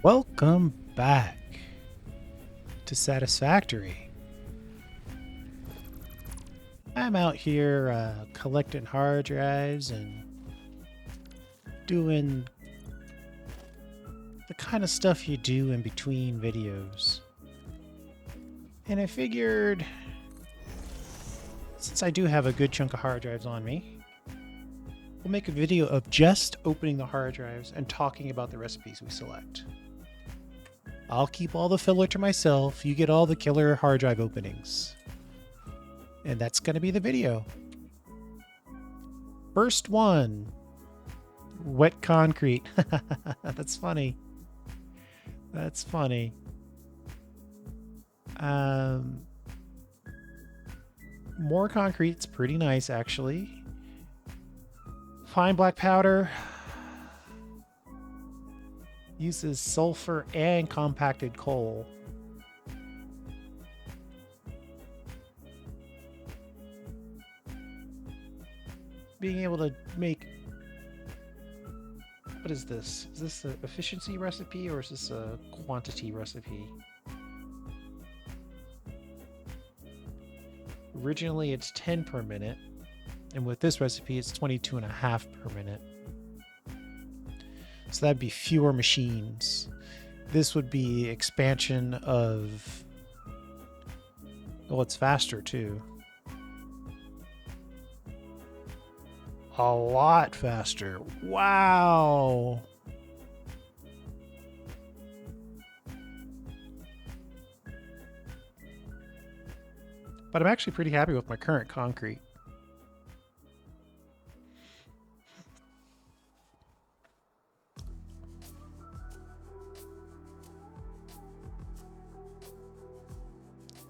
Welcome back to Satisfactory. I'm out here collecting hard drives and doing the kind of stuff you do in between videos. And I figured, since I do have a good chunk of hard drives on me, we'll make a video of just opening the hard drives and talking about the recipes we select. I'll keep all the filler to myself. You get all the killer hard drive openings. And that's going to be the video. First one. Wet concrete. That's funny. That's funny. More concrete's pretty nice, actually. Fine black powder. Uses sulfur and compacted coal. Being able to make... What is this? Is this an efficiency recipe or is this a quantity recipe? Originally it's 10 per minute, and with this recipe it's 22.5 per minute. So that'd be fewer machines. This would be expansion of... Oh, it's faster too. A lot faster. Wow. But I'm actually pretty happy with my current concrete.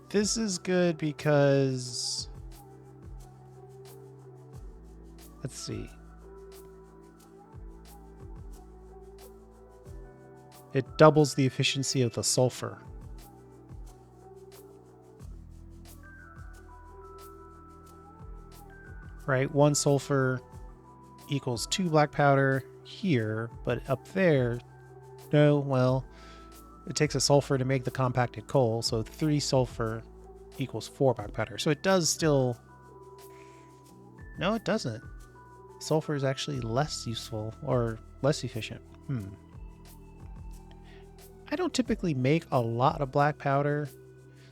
This is good because... Let's see. It doubles the efficiency of the sulfur. Right? 1 sulfur equals 2 black powder here, but up there, no, well, it takes a sulfur to make the compacted coal, so 3 sulfur equals 4 black powder. So it does still... No, it doesn't. Sulfur is actually less useful or less efficient. I don't typically make a lot of black powder.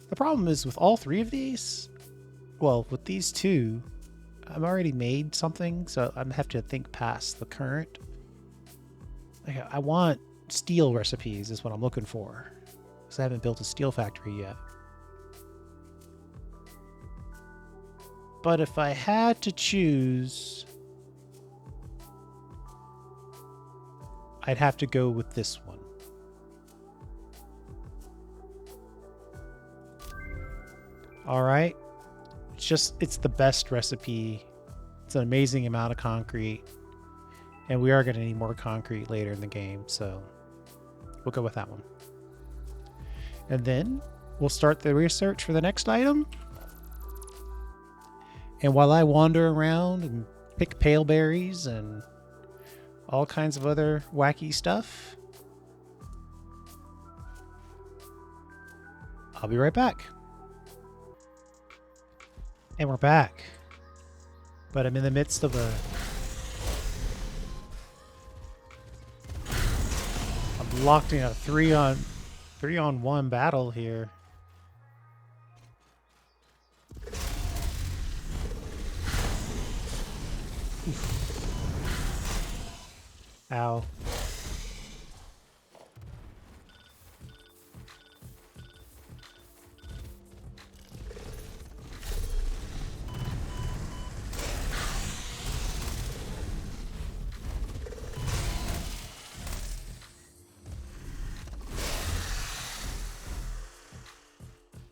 The problem is with all 3 of these, well, with these 2, I've already made something, so I have to think past the current. Like, I want steel recipes is what I'm looking for, because I haven't built a steel factory yet. But if I had to choose, I'd have to go with this one. All right. It's the best recipe. It's an amazing amount of concrete. And we are going to need more concrete later in the game, so we'll go with that one. And then we'll start the research for the next item. And while I wander around and pick pale berries and all kinds of other wacky stuff, I'll be right back. And we're back. But I'm in the midst of I'm locked in a 3-on-1 battle here. Ow.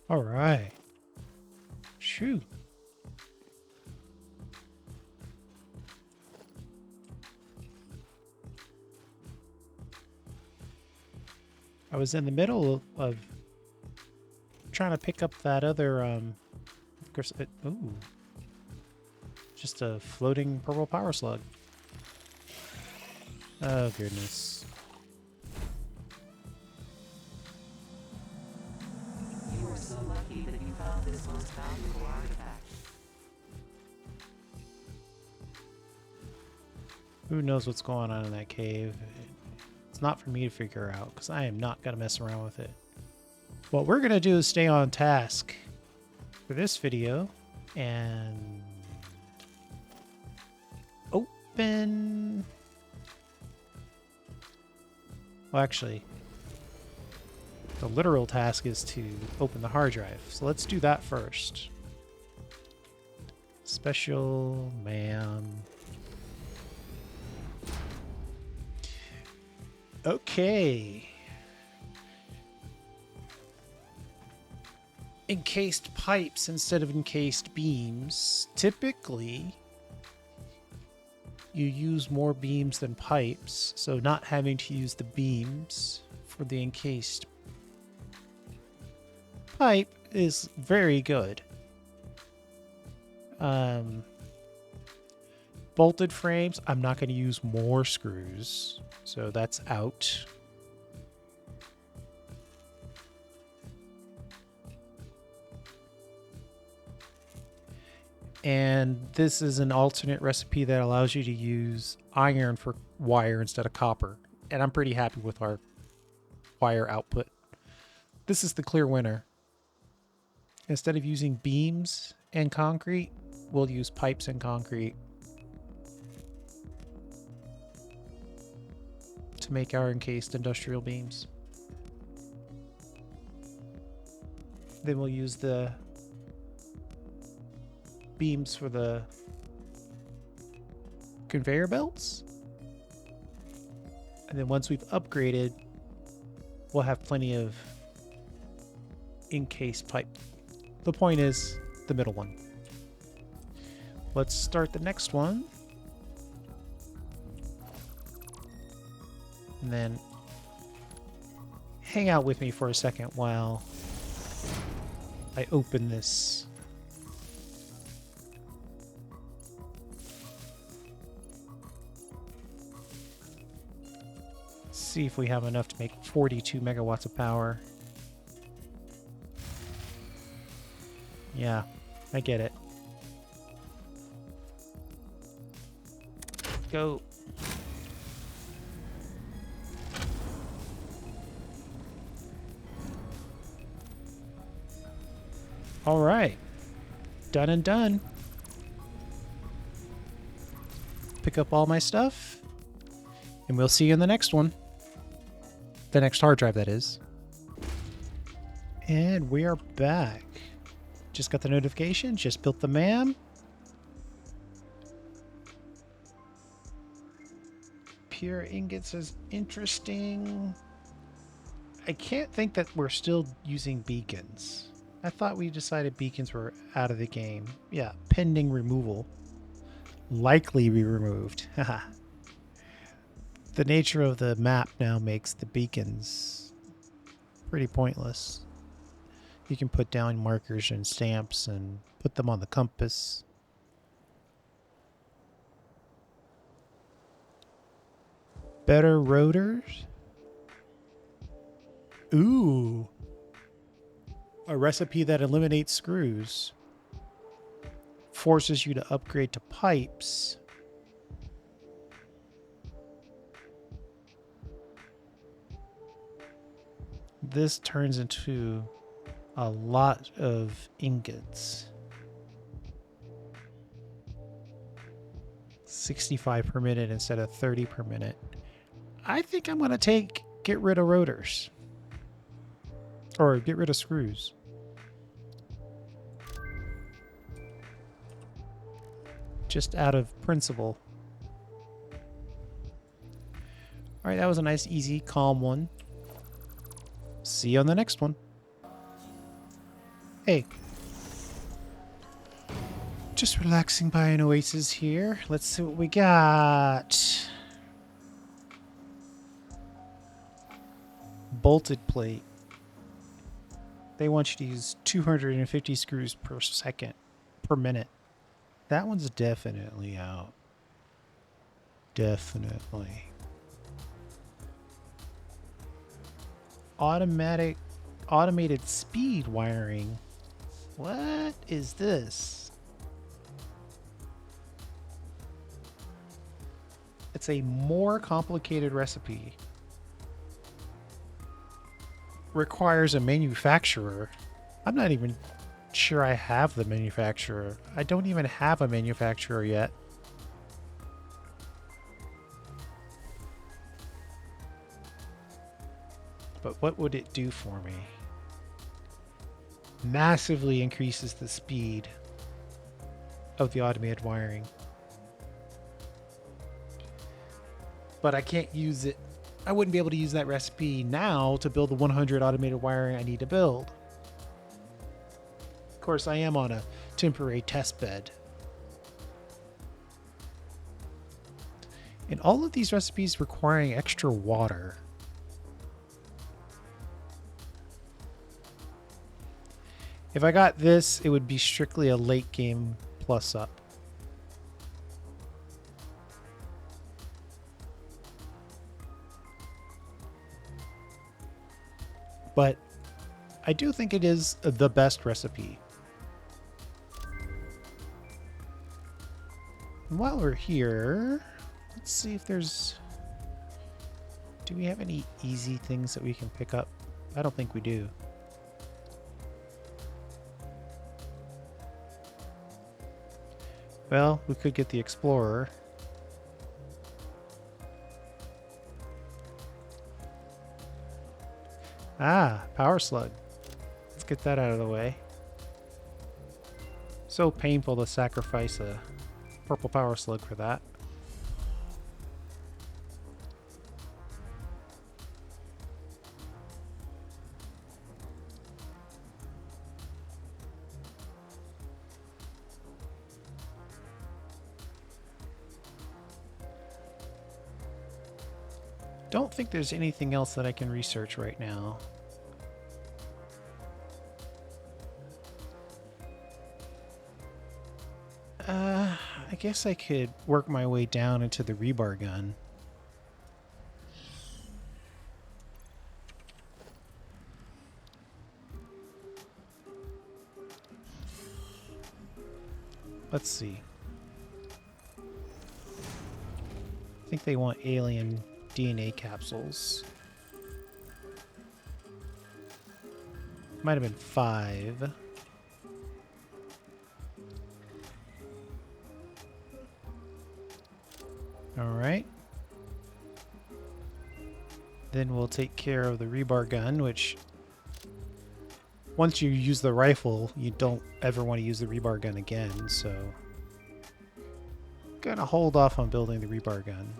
All right. Shoot. I was in the middle of trying to pick up that other, of course, ooh. Just a floating purple power slug. Oh, goodness. Who knows what's going on in that cave? It's not for me to figure out because I am not going to mess around with it. What we're going to do is stay on task for this video and open... Well, actually, the literal task is to open the hard drive. So let's do that first. Special, ma'am. Okay. Encased pipes instead of encased beams. Typically, you use more beams than pipes, so not having to use the beams for the encased pipe is very good. Bolted frames, I'm not going to use more screws, so that's out. And this is an alternate recipe that allows you to use iron for wire instead of copper. And I'm pretty happy with our wire output. This is the clear winner. Instead of using beams and concrete, we'll use pipes and concrete to make our encased industrial beams. Then we'll use the beams for the conveyor belts. And then once we've upgraded, we'll have plenty of encased pipe. The point is the middle one. Let's start the next one. And then hang out with me for a second while I open this. See if we have enough to make 42 megawatts of power. Yeah, I get it. Go. All right. Done and done. Pick up all my stuff, and we'll see you in the next one. The next hard drive, that is. And we are back. Just got the notification. Just built the MAM. Pure ingots is interesting. I can't think that we're still using beacons. I thought we decided beacons were out of the game. Yeah, pending removal. Likely be removed. Haha. The nature of the map now makes the beacons pretty pointless. You can put down markers and stamps and put them on the compass. Better rotors? Ooh. A recipe that eliminates screws. Forces you to upgrade to pipes. This turns into a lot of ingots. 65 per minute instead of 30 per minute. I think I'm going to get rid of rotors. Or get rid of screws. Just out of principle. Alright, that was a nice, easy, calm one. See you on the next one. Hey. Just relaxing by an oasis here. Let's see what we got. Bolted plate. They want you to use 250 screws per second, per minute. That one's definitely out. Definitely. Automated speed wiring. What is this? It's a more complicated recipe. Requires a manufacturer. I'm not even sure I have the manufacturer. I don't even have a manufacturer yet. But what would it do for me? Massively increases the speed of the automated wiring. But I can't use it. I wouldn't be able to use that recipe now to build the 100 automated wiring I need to build. Of course, I am on a temporary test bed. And all of these recipes requiring extra water. If I got this, it would be strictly a late game plus up. But I do think it is the best recipe. And while we're here, let's see if there's... Do we have any easy things that we can pick up? I don't think we do. Well, we could get the Explorer. Ah, Power Slug. Let's get that out of the way. So painful to sacrifice a purple Power Slug for that. Don't think there's anything else that I can research right now. I guess I could work my way down into the rebar gun. Let's see. I think they want alien DNA capsules. Might have been 5. Alright. Then we'll take care of the rebar gun, which once you use the rifle, you don't ever want to use the rebar gun again, so gonna hold off on building the rebar gun.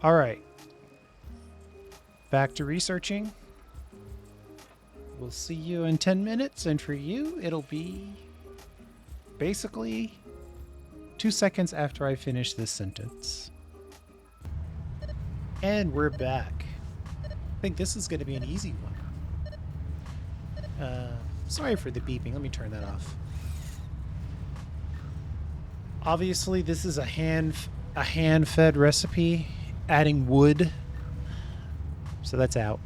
Alright. Back to researching. We'll see you in 10 minutes, and for you, it'll be basically 2 seconds after I finish this sentence. And we're back. I think this is going to be an easy one. Sorry for the beeping. Let me turn that off. Obviously, this is a hand-fed recipe. Adding wood. So that's out.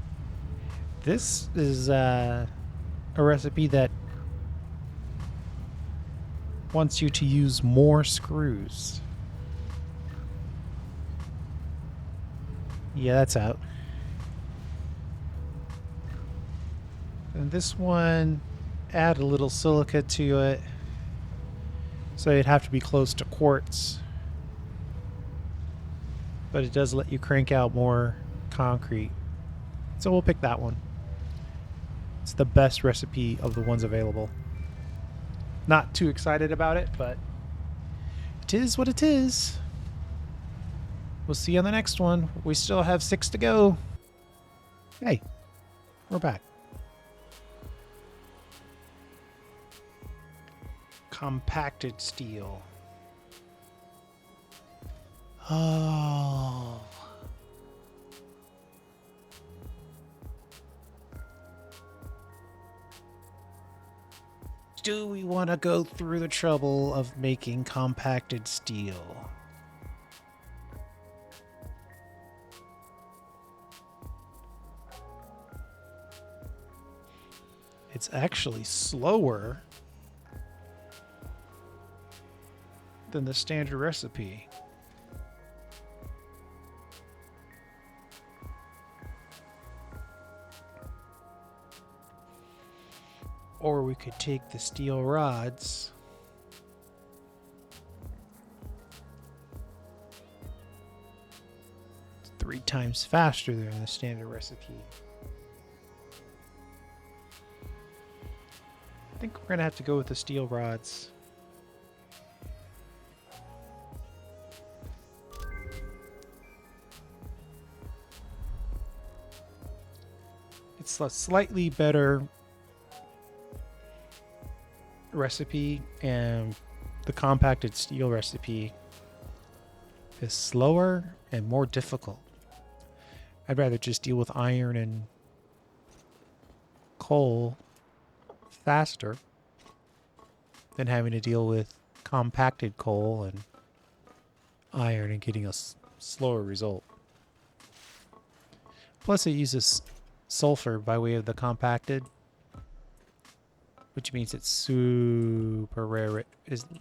This is a recipe that wants you to use more screws. Yeah, that's out. And this one, add a little silica to it. So it'd have to be close to quartz. But it does let you crank out more concrete. So we'll pick that one. It's the best recipe of the ones available. Not too excited about it, but it is what it is. We'll see you on the next one. We still have 6 to go. Hey, we're back. Compacted steel. Oh. Do we want to go through the trouble of making compacted steel? It's actually slower than the standard recipe. Or we could take the steel rods it's 3 times faster than the standard recipe. I think we're gonna have to go with the steel rods. It's a slightly better recipe, and the compacted steel recipe is slower and more difficult. I'd rather just deal with iron and coal faster than having to deal with compacted coal and iron and getting a slower result. Plus it uses sulfur by way of the compacted, which means it's super rare.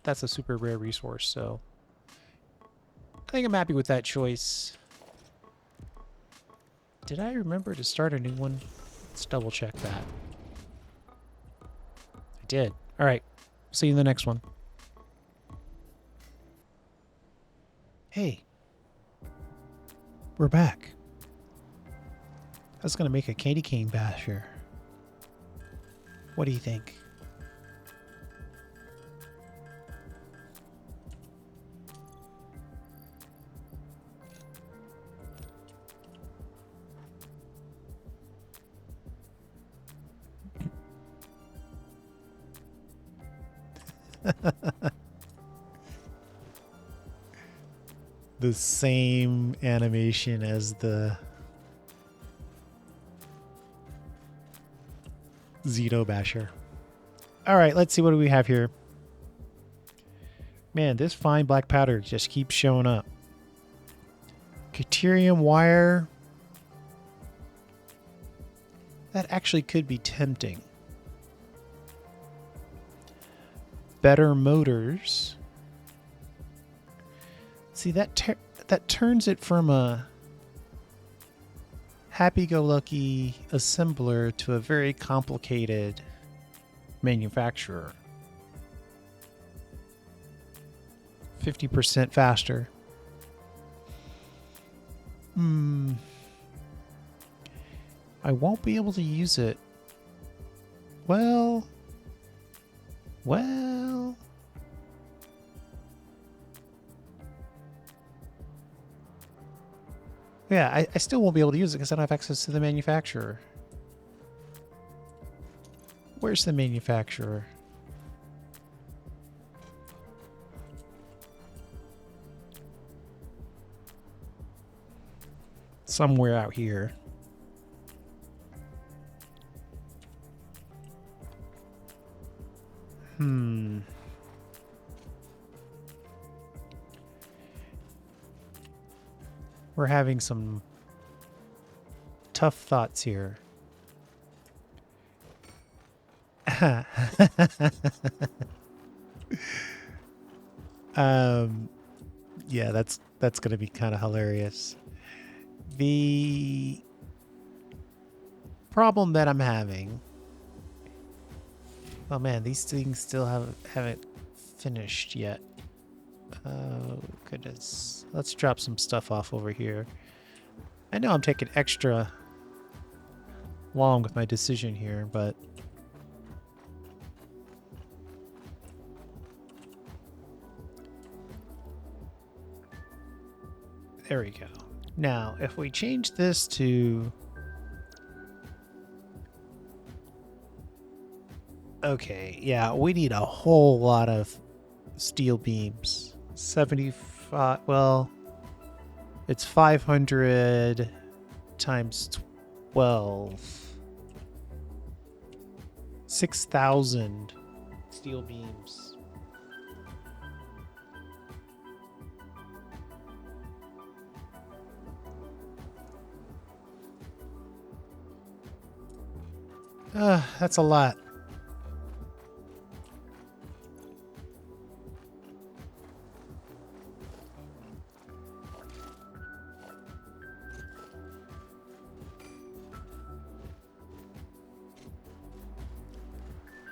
That's a super rare resource, so I think I'm happy with that choice. Did I remember to start a new one? Let's double check that. I did. All right. See you in the next one. Hey. We're back. I was going to make a candy cane basher. What do you think? The same animation as the Zito Basher. All right, let's see what do we have here. Man, this fine black powder just keeps showing up. Deuterium wire. That actually could be tempting. Better motors. See, that turns it from a happy-go-lucky assembler to a very complicated manufacturer. 50% faster. I won't be able to use it. Well. Yeah, I still won't be able to use it because I don't have access to the manufacturer. Where's the manufacturer? Somewhere out here. We're having some tough thoughts here. Yeah, that's going to be kind of hilarious. The problem that I'm having. Oh man, these things still haven't finished yet. Oh goodness. Let's drop some stuff off over here. I know I'm taking extra long with my decision here, but there we go. Now, if we change this to... Okay, yeah, we need a whole lot of steel beams. 75, well, it's 500 times 12. 6,000 steel beams. That's a lot.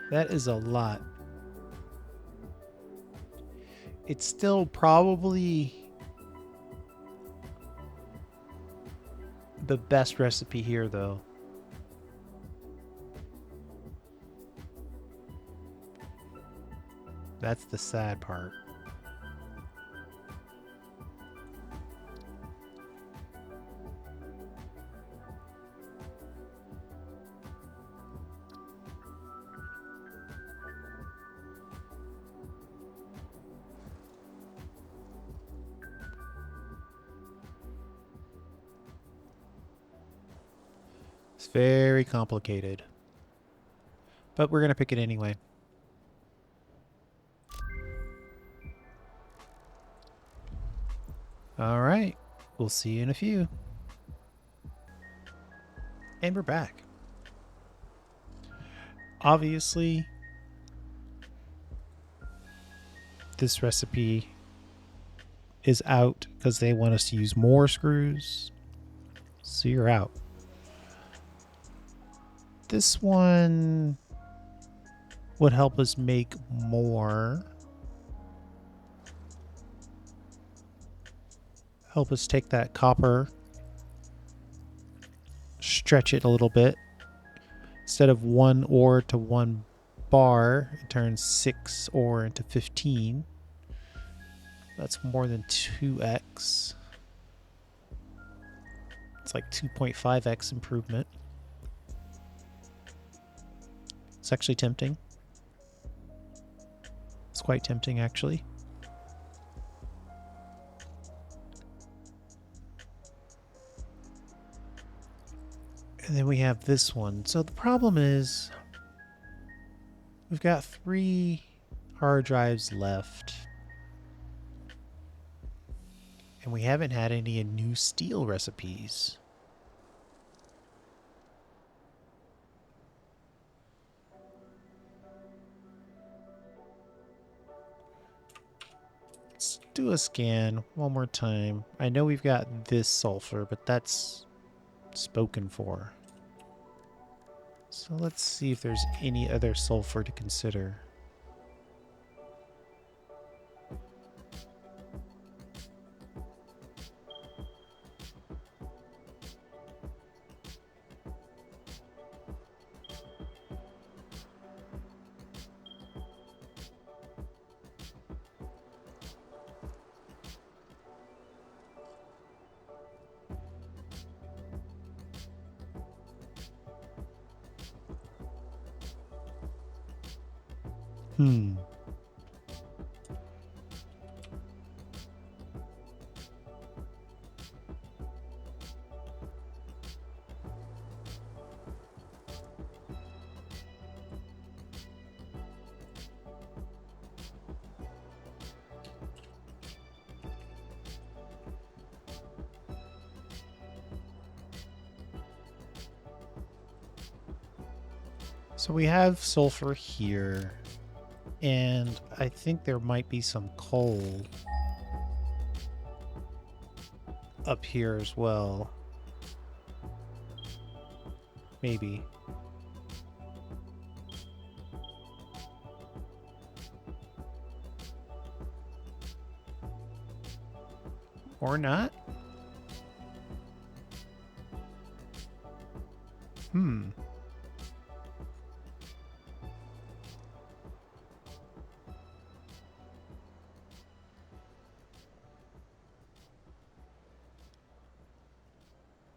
That is a lot. It's still probably the best recipe here, though. That's the sad part. It's very complicated. But we're going to pick it anyway. All right. We'll see you in a few. And we're back. Obviously, this recipe is out because they want us to use more screws. So you're out. This one would help us make more. Help us take that copper, stretch it a little bit. Instead of 1 ore to 1 bar, it turns 6 ore into 15. That's more than 2x. It's like 2.5x improvement. It's actually tempting. It's quite tempting, actually. And then we have this one. So the problem is we've got 3 hard drives left. And we haven't had any new steel recipes. Let's do a scan one more time. I know we've got this sulfur, but that's spoken for. So let's see if there's any other sulfur to consider. So we have sulfur here, and I think there might be some coal up here as well. Maybe. Or not?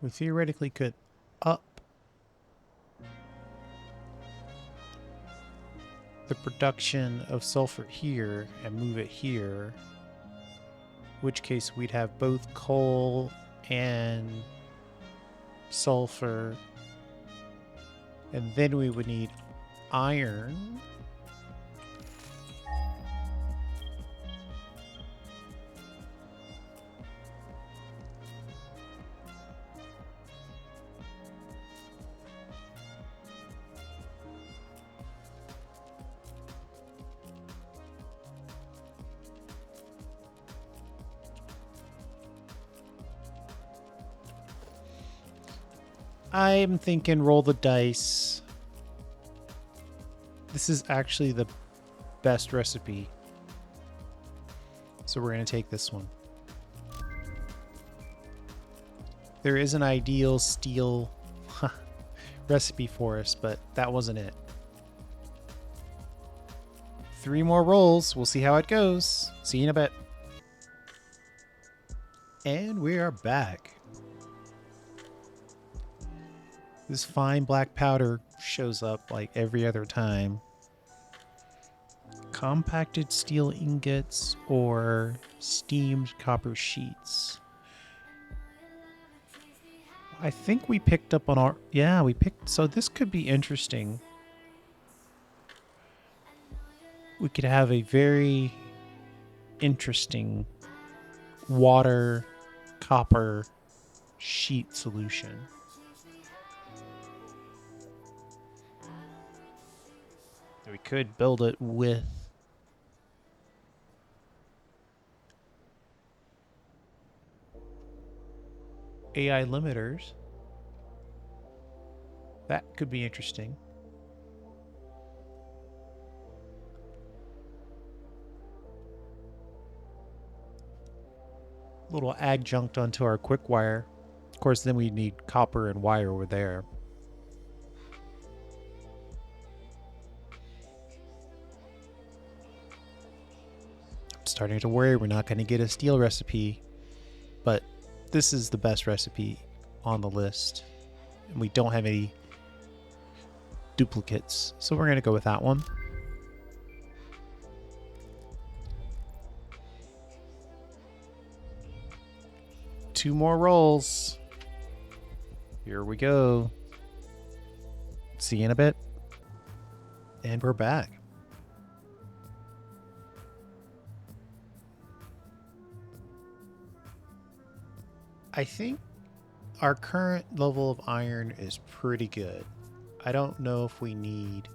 We theoretically could up the production of sulfur here and move it here, in which case we'd have both coal and sulfur, and then we would need iron. I'm thinking roll the dice. The This is actually the best recipe. So we're going to take this one. There is an ideal steel recipe for us, but that wasn't it. 3 more rolls. We'll see how it goes. See you in a bit. And we are back. This fine black powder shows up like every other time. Compacted steel ingots or steamed copper sheets. I think we picked up on our... Yeah, we picked... So this could be interesting. We could have a very interesting water copper sheet solution. We could build it with AI limiters. That could be interesting. Little adjunct onto our quick wire. Of course, then we need copper and wire over there. I'm starting to worry we're not going to get a steel recipe, but this is the best recipe on the list. And we don't have any duplicates, so we're going to go with that one. Two more rolls. Here we go. See you in a bit. And we're back. I think our current level of iron is pretty good. I don't know if we need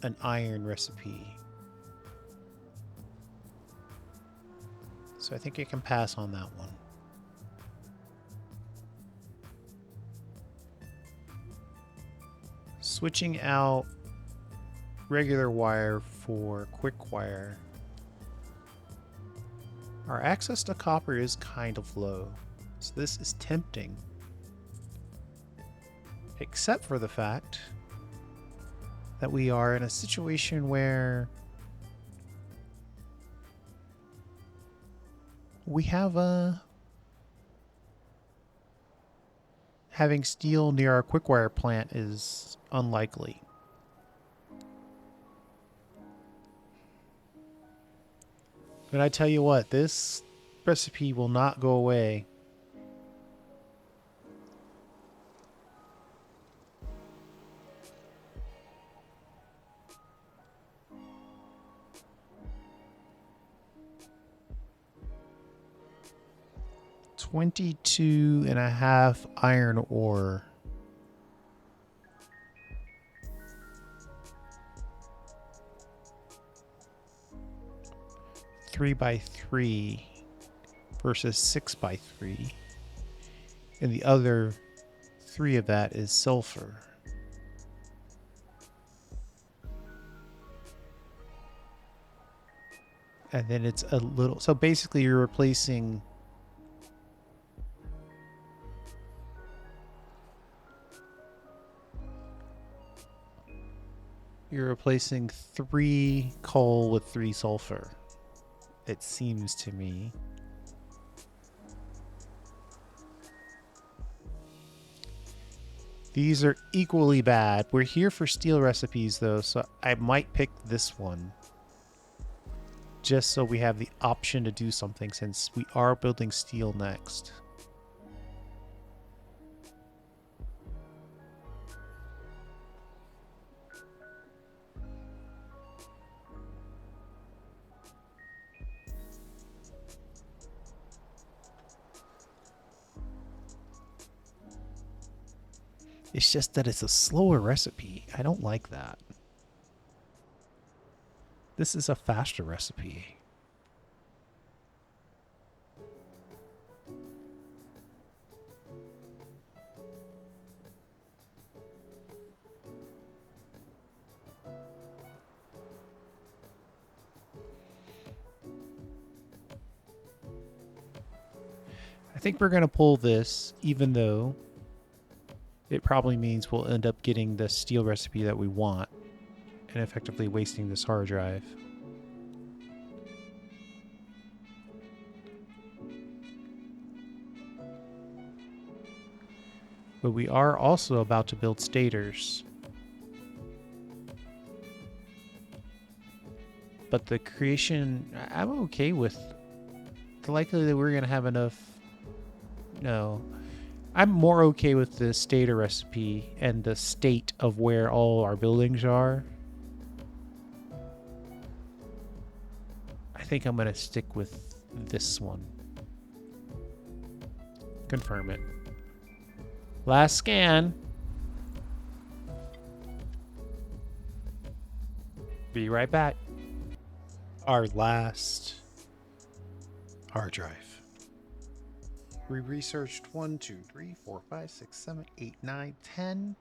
an iron recipe. So I think I can pass on that one. Switching out regular wire for quick wire. Our access to copper is kind of low, so this is tempting. Except for the fact that we are in a situation where we have having steel near our quick wire plant is unlikely. But I tell you what, this recipe will not go away. $22.5 iron ore. 3x3 versus 6x3, and the other 3 of that is sulfur. And then it's a little, so basically you're replacing you're replacing 3 coal with 3 sulfur. It seems to me. These are equally bad. We're here for steel recipes though, so I might pick this one. Just so we have the option to do something since we are building steel next. It's just that it's a slower recipe. I don't like that. This is a faster recipe. think we're going to pull this, even though it probably means we'll end up getting the steel recipe that we want and effectively wasting this hard drive. But we are also about to build stators. But the creation, I'm okay with the likelihood that we're going to have enough. No. I'm more okay with the stator recipe and the state of where all our buildings are. I think I'm going to stick with this one. Confirm it. Last scan. Be right back. Our last hard drive. We researched 1, 2, 3, 4, 5, 6, 7, 8, 9, 10.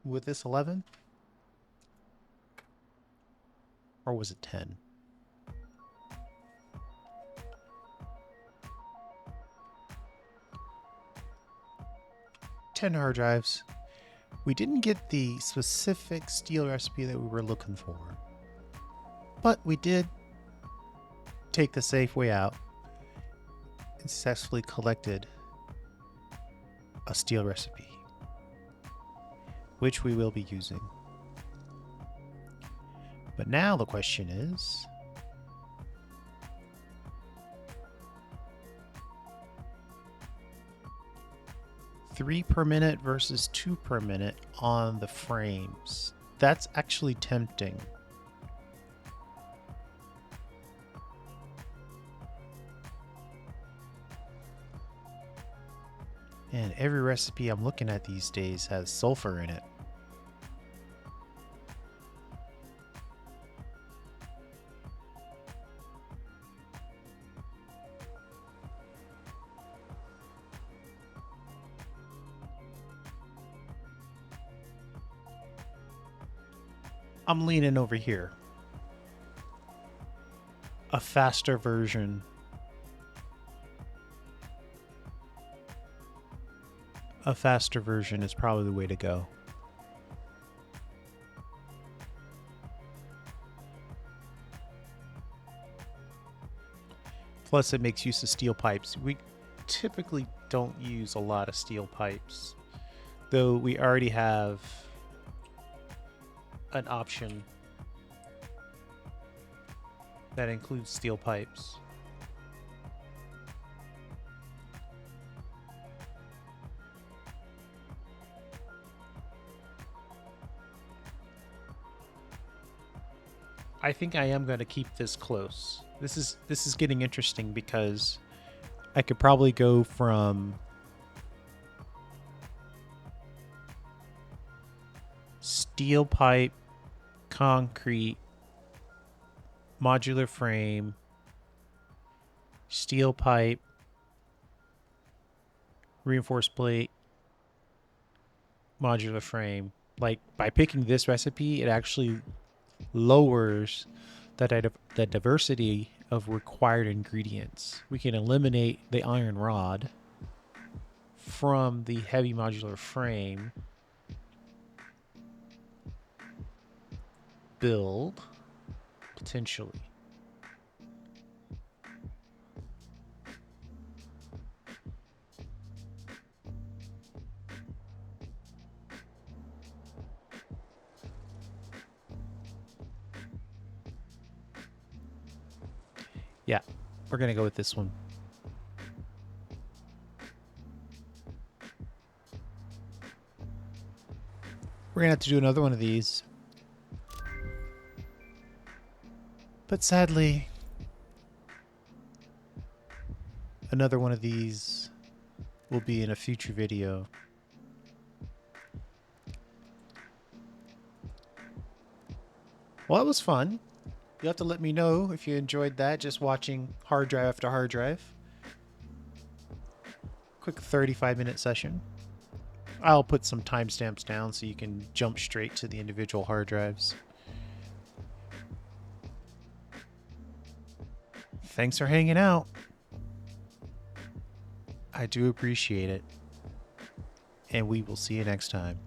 With this 11? Or was it 10? Hard drives. We didn't get the specific steel recipe that we were looking for, but we did take the safe way out and successfully collected a steel recipe, which we will be using. But now the question is, three per minute versus 2 per minute on the frames. That's actually tempting. And every recipe I'm looking at these days has sulfur in it. I'm leaning over here. A faster version. A faster version is probably the way to go. Plus, it makes use of steel pipes. We typically don't use a lot of steel pipes, though we already have an option that includes steel pipes. I think I am going to keep this close. This is getting interesting because I could probably go from steel pipe, concrete, modular frame, steel pipe, reinforced plate, modular frame. Like, by picking this recipe, it actually lowers the diversity of required ingredients. We can eliminate the iron rod from the heavy modular frame build, potentially. Yeah, we're going to go with this one. We're going to have to do another one of these. But sadly, another one of these will be in a future video. Well, that was fun. You'll have to let me know if you enjoyed that, just watching hard drive after hard drive. Quick 35-minute session. I'll put some timestamps down so you can jump straight to the individual hard drives. Thanks for hanging out. I do appreciate it. And we will see you next time.